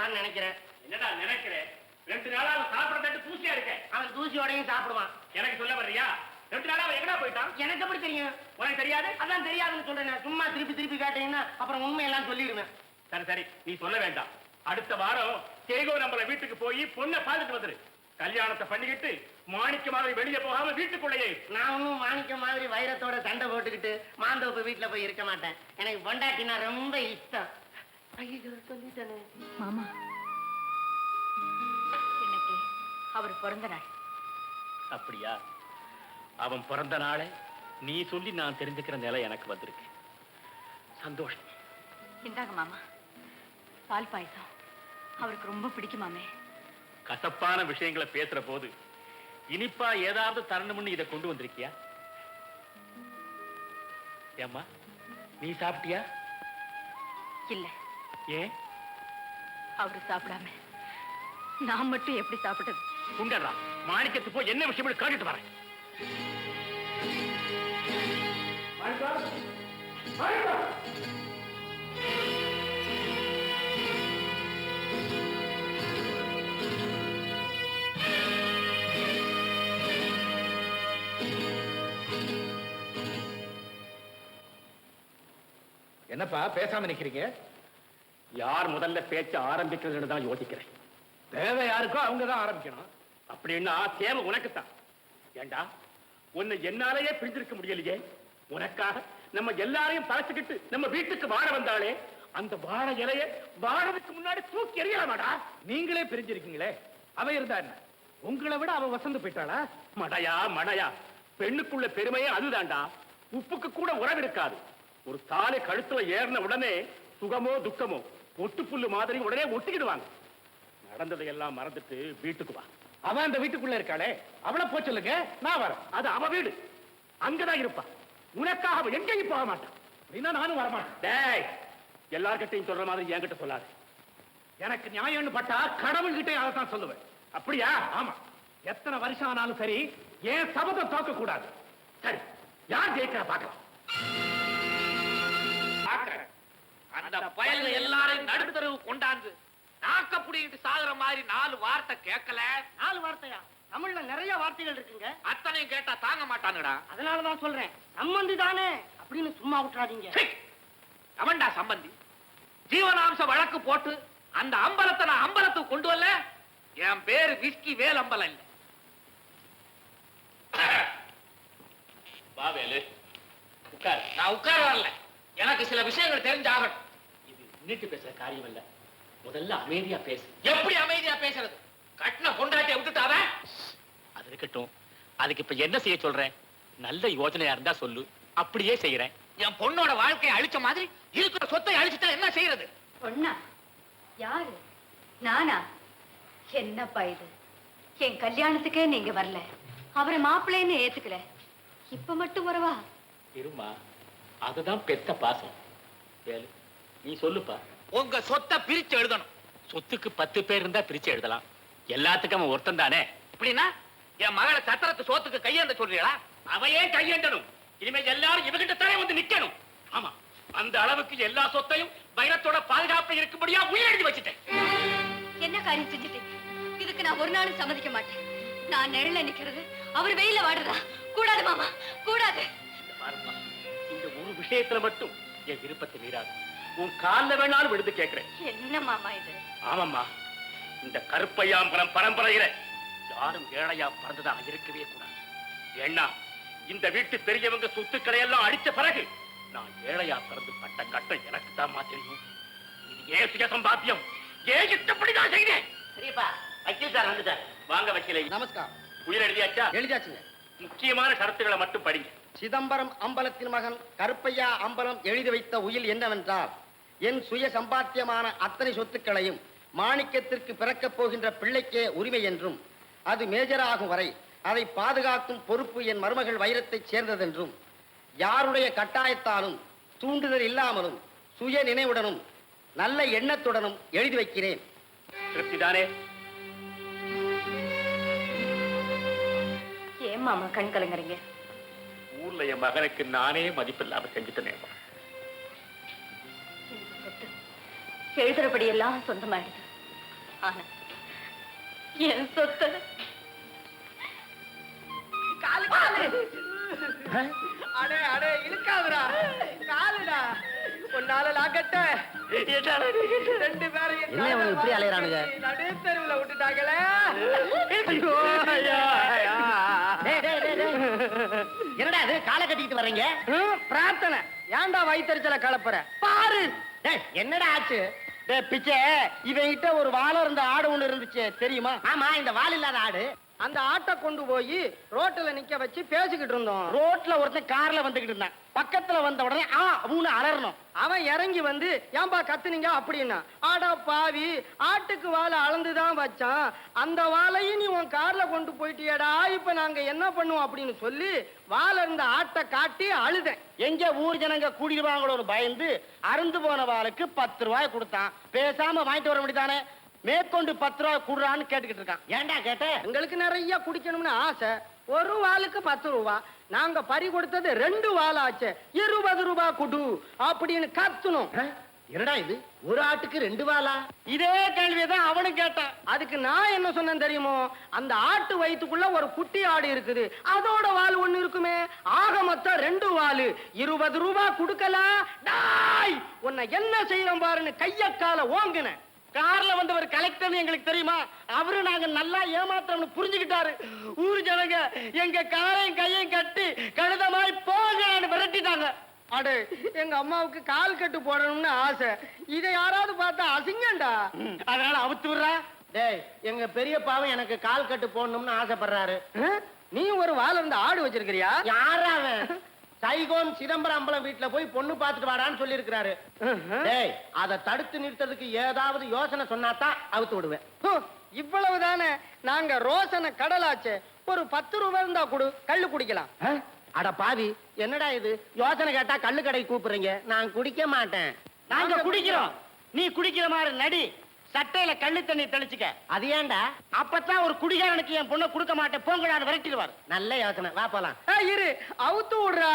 இருப்பான்னு நினைக்கிறேன். என்னடா நினைக்கிறேன்? 2 நாளா அவன் சாப்பிட தட்டு தூசியா இருக்க. அவன் தூசியோடையும் சாப்பிடுவான். எனக்கு சொல்ல வர்றியா? 2 நாளா அவன் எங்கடா போயிட்டான்? எனக்கு எப்படி தெரியும்? உனக்கு தெரியாது? அதான் தெரியாதுன்னு சொல்றேன். சும்மா திருப்பி திருப்பி கேட்டீங்கன்னா அப்புறம் உண்மையெல்லாம் சொல்லிடுவேன். சரி சரி, நீ சொல்ல வேண்டாம். அடுத்த வாரம் சேகோ நம்மள வீட்டுக்கு போய் பொண்ணை பார்த்துட்டு வந்துரு. கல்யாணத்தை பண்ணிக்கிட்டு மாணிக்க மாதிரி வெளியே போகாம வீட்டுக்குள்ளேயே. நான் ஒன்னும் மாணிக்க மாதிரி வைரத்தோட சண்டை போட்டுக்கிட்டு மாந்தோப்பு வீட்டுல போய் இருக்க மாட்டேன். எனக்கு பொண்டாட்டினா ரொம்ப இஷ்டம். ஐயோ சொல்லிட்டேனே. மாமா, இன்னைக்கு அவர் பிறந்த நாள். அப்படியா? அவன் பிறந்த நாளை நீ சொல்லி நான் தெரிஞ்சுக்கிற நிலை எனக்கு வந்திருக்கு. சந்தோஷம். இந்தாங்க மாமா, பால் பாயசம். அவருக்கு ரொம்ப பிடிக்குமாமே. கசப்பான விஷயங்களை பேசுற போது இனிப்பா ஏதாவது தரணும்னு இதை கொண்டு வந்திருக்கியா? ஏம்மா, நீ சாப்பிட்டியா? இல்ல. ஏன்? அவரு சாப்பிடாம நான் மட்டும் எப்படி சாப்பிட்டது? குண்டரா, மாணிக்கத்து போய் என்ன விஷயம் கேட்டுட்டு வரேன். என்னப்பா பேசாம நிக்கிறீங்க? யார் முதல்ல பேச்ச ஆரம்பிக்கிறதுன்னு தான் யோசிக்கிறேன். தேவை யாருக்கோ அவங்க தான் ஆரம்பிக்கணும். அப்படின்னா தேவை உனக்குத்தான். ஏண்டா, உன்னை என்னாலேயே பிரிஞ்சிருக்க முடியலையே. உனக்காக நம்ம எல்லாரையும் பழச்சுக்கிட்டு நம்ம வீட்டுக்கு வாழ வந்தாலே அந்த வாழை இலைய வாழறதுக்கு முன்னாடி தூக்கி எறியலாமாடா? நீங்களே பிரிஞ்சிருக்கீங்களே, அவ இருந்தா என்ன? உங்களை விட அவ வசந்து போயிட்டாளா? மடையா மடையா, பெண்ணுக்குள்ள பெருமையே அதுதான்டா. உப்புக்கு கூட உறவு இருக்காது. ஒரு தாலி கழுத்துல ஏறின உடனே சுகமோ துக்கமோ ஒட்டுப்புல்லு மாதிரி உடனே ஒட்டிக்கிடுவாங்க. நடந்ததை எல்லாம் மறந்துட்டு வீட்டுக்கு வா. அவன் அந்த வீட்டுக்குள்ள இருக்காளே, அவளை போய் சொல்லுங்க, நான் வரேன். அது அவ வீடு, அங்கதான் இருப்பா. உனக்காக அவ எங்கேயும் போக மாட்டான். அப்படின்னா நானும் வரமாட்டேன். டேய், எல்லார்கிட்டையும் சொல்ற மாதிரி என்கிட்ட சொல்லாது. எனக்கு நியாயம்னு பட்டா கடவுள்கிட்டே அதை தான் சொல்லுவேன். அப்படியா? ஆமா, எத்தனை வருஷம் ஆனாலும் சரி என் சபதம் தோக்க கூடாது. சரி, யார் ஜெயிக்கிறா பார்க்கலாம். அந்த பயல்ல எல்லாரையும் நடுத்தரவு கொண்டாந்து நாக்க புடிக்கிட்டு சாகுற மாதிரி 4 வார்த்தை கேட்கல. 4 வார்த்தையா? தமிழ்ல நிறைய வார்த்தைகள் இருக்குங்க. அத்தனையும் கேட்டா தாங்க மாட்டானுடா. அதனாலதான் சொல்றேன், சம்பந்தி தானே அப்படின்னு சும்மா விட்டுறாதீங்க. அவன்டா சம்பந்தி. ஜீவனாம்ச வழக்கு போட்டு அந்த அம்பலத்தை நான் அம்பலத்துக்கு கொண்டு வரல. என் பேரு விஸ்கி வேலம்பலம் இல்ல. பாவேலு, உட்கார். நான் உட்கார வரல, எனக்கு சில விஷயங்கள் தெரிஞ்சாகணும். இது நீட்டு பேசுற காரியம் இல்ல. முதல்ல அமைதியா பேசு. எப்படி அமைதியா பேசுறது? கட்டின பொண்டாட்டியை விட்டுட்டாவ. அது இருக்கட்டும், அதுக்கு இப்ப என்ன செய்ய சொல்றேன்? நல்ல யோசனையா இருந்தா சொல்லு, அப்படியே செய்யறேன். என் பொண்ணோட வாழ்க்கையை அழிச்ச மாதிரி இருக்கிற சொத்தை அழிச்சுட்டா என்ன செய்யறது? பொண்ணா? யாரு? நானா? என்னப்பா இது? என் கல்யாணத்துக்கே நீங்க வரல, அவரை மாப்பிள்ளைன்னு ஏத்துக்கல, இப்ப மட்டும் வரவா? இருமா, அதுதான் பெத்த பாசம். வேலு, நீ சொல்லுப்பா. உங்க சொத்தை பிரிச்சு எழுதணும். சொத்துக்கு 10 பேர் இருந்தா பிரிச்சு எழுதலாம். எல்லாத்துக்கும் அவன் ஒருத்தன் தானே. அப்படின்னா என் மகளை சத்திரத்து சோத்துக்கு கையேந்த சொல்றீங்களா? அவையே கையேண்டணும். இனிமே எல்லாரும் இவகிட்ட தானே வந்து நிக்கணும். ஆமா, அந்த அளவுக்கு எல்லா சொத்தையும் வைரத்தோட பாதுகாப்பு இருக்கும்படியா உயிர் எழுதி வச்சுட்டேன். என்ன காரியம் செஞ்சுட்டீங்க? இதுக்கு நான் ஒரு நாளும் சம்மதிக்க மாட்டேன். நான் நிழல நிக்கிறது, அவர் வெயில வாடுறதா? கூடாது மாமா, கூடாது. பாருப்பா, இந்த ஒரு விஷயத்துல மட்டும் என் விருப்பத்தை மீறாது. உன் கால்ல வேணாலும் விழுந்து கேட்கிறேன். என்ன மாமா இது? ஆமாம்மா, இந்த கருப்பையாம்பரம் பரம்பரையில யாரும் ஏழையா பிறந்ததாக இருக்கவே கூடாது. ஏன்னா இந்த வீட்டு பெரியவங்க சொத்துக்களை எல்லாம் அடிச்ச பிறகு நான் ஏழையா பிறந்து பட்ட கட்டம் எனக்கு தான் தெரியும். இது ஏன் சுய சம்பாத்தியம், ஏன் இஷ்டப்படிதான் செய்தேன். சரிப்பா, வக்கீல் சார் வந்துட்டார். வாங்க வக்கீலை. நமஸ்காரம். உயிர் எழுதியாச்சா? எழுதியாச்சுங்க. முக்கியமான ஷரத்துகளை மட்டும் படிங்க. சிதம்பரம் அம்பலத்தின் மகன் கருப்பையா அம்பலம் எழுதி வைத்த உயில் என்னவென்றால், என் சுய சம்பாத்தியமான அத்தனை சொத்துக்களையும் மாணிக்கத்திற்கு பிறக்கப் போகின்ற பிள்ளைக்கே உரிமை என்றும், அது மேஜராகும் வரை அதை பாதுகாக்கும் பொறுப்பு என் மருமகள் வைரத்தைச் சேர்ந்ததென்றும், யாருடைய கட்டாயத்தாலும் தூண்டுதல் இல்லாமலும் சுய நினைவுடனும் நல்ல எண்ணத்துடனும் எழுதி வைக்கிறேன். திருப்திதானே? ஏன் மாமா கண் கலங்குறீங்க? ஊர்ல என் மகனுக்கு நானே மதிப்பில்லாம செஞ்சுட்டேன். எழுதுறபடி எல்லாம் சொந்தமாயிடுது. ஆனந்த், என் சொத்தை காலு காலு அடே அடே இழுக்காதுடா காலுடா உன்னால லாக்கட்ட ரெண்டு பேரும் என்ன இவனுங்க இப்படி அலையறானுங்க? நடு தெருவுல விட்டுட்டாங்களே என்னடா அது காலை கட்டிக்கிட்டு வர்றீங்க? பிரார்த்தனை ஏன்டா வயித்தறிச்சல கலப்புற பாரு டேய், என்னடா ஆச்சு? டேய் பிச்சை, இவன்கிட்ட ஒரு வாழ இருந்த ஆடு ஒண்ணு இருந்துச்சு தெரியுமா? ஆமா, இந்த வால் இல்லாத ஆடு. அந்த ஆட்டை கொண்டு போய் ரோட்ல நிக்க வச்சு பேசிக்கிட்டு இருந்தோம். ரோட்ல ஒருத்தன் கார்ல வந்துகிட்டு இருந்தான். பக்கத்துல வந்த உடனே அவனு அலறணும். அவன் இறங்கி வந்து ஏன்பா கத்துனீங்க அப்படின்னா, ஆடா பாவி, ஆட்டுக்கு வாழை அளந்துதான் வச்சான், அந்த வாழையும் நீ உன் கார்ல கொண்டு போயிட்டியடா, இப்ப நாங்க என்ன பண்ணுவோம் அப்படின்னு சொல்லி வாழை இருந்த ஆட்டை காட்டி அழுதேன். எங்க ஊர் ஜனங்க கூடிடுவாங்களோன்னு பயந்து அருந்து போன வாளுக்கு 10 ரூபாய் கொடுத்தான். பேசாம வாங்கிட்டு வர முடியுதானே? மேற்கொண்டு 10 ரூபாய் கூடுறான்னு கேட்டுக்கிட்டு இருக்கான். ஏன்டா கேட்ட? எங்களுக்கு நிறைய குடிக்கணும்னு ஆசை. ஒரு வாளுக்கு 10 ரூபா, நாங்க பறி கொடுத்தது 2 வாளாச்சு, 20 ரூபாய் குடு அப்படின்னு கத்துனோம். என்னடா இது, ஒரு ஆட்டுக்கு 2 வாளா? இதே கேள்வியதான் அவனும் கேட்டான். அதுக்கு நான் என்ன சொன்னேன் தெரியுமோ, அந்த ஆட்டு வயித்துக்குள்ள ஒரு குட்டி ஆடு இருக்குது, அதோட வால் ஒண்ணு இருக்குமே, ஆக மொத்தம் 2 வாலு, 20 ரூபாய் கொடுக்கலாம். டாய், உன்னை என்ன செய்யறோம் பாருன்னு கைய கால ஓங்குன. கார்ல வந்தவர் கலெக்டர் எங்களுக்கு தெரியுமா? அவரு நாங்க நல்லா ஏமாத்தோம்னு புரிஞ்சுக்கிட்டாரு. ஊர் ஜனங்க எங்க காரையும் கையையும் கட்டி கழுத மாதிரி போங்கன்னு விரட்டிட்டாங்க. அடே, எங்க அம்மாவுக்கு கால் கட்டு போடணும்னு ஆசை, இதை யாராவது பார்த்தா அசிங்கண்டா. அதனால அவுத்து விடுறா. டேய், எங்க பெரியப்பாவும் எனக்கு கால் கட்டு போடணும்னு ஆசைப்படுறாரு. நீ ஒரு வால் இருந்த ஆடு வச்சிருக்கிறியா? யாரா அவன்? சைகோன் சிதம்பரம் அம்பலம் வீட்டுல போய் பொண்ணு பார்த்துட்டு வாடான்னு சொல்லி இருக்கிறாரு. டேய், அதை தடுத்து நிறுத்தறதுக்கு ஏதாவது யோசனை சொன்னாதான் அவுத்து விடுவேன். இவ்வளவுதானே, நாங்க ரோசனை கடலாச்சே, ஒரு 10 ரூபாய் இருந்தா கொடு, கள்ளு குடிக்கலாம். அட பாவி, என்னடா இது? யோசனை கேட்டா கள்ளு கடை கூப்பிடுறீங்க. நான் குடிக்க மாட்டேன். நாங்க குடிக்கிறோம். நீ குடிக்கிற மாதிரி நடி, சட்டையில கள்ளு தண்ணி தெளிச்சுக்க. அது ஏன்டா? அப்பதான் ஒரு குடிகாரனுக்கு என் பொண்ணை கொடுக்க மாட்டேன் போங்கடான்னு விரட்டிடுவார். நல்ல யோசனை, வா போலாம். இரு, அவுத்து விடுறா.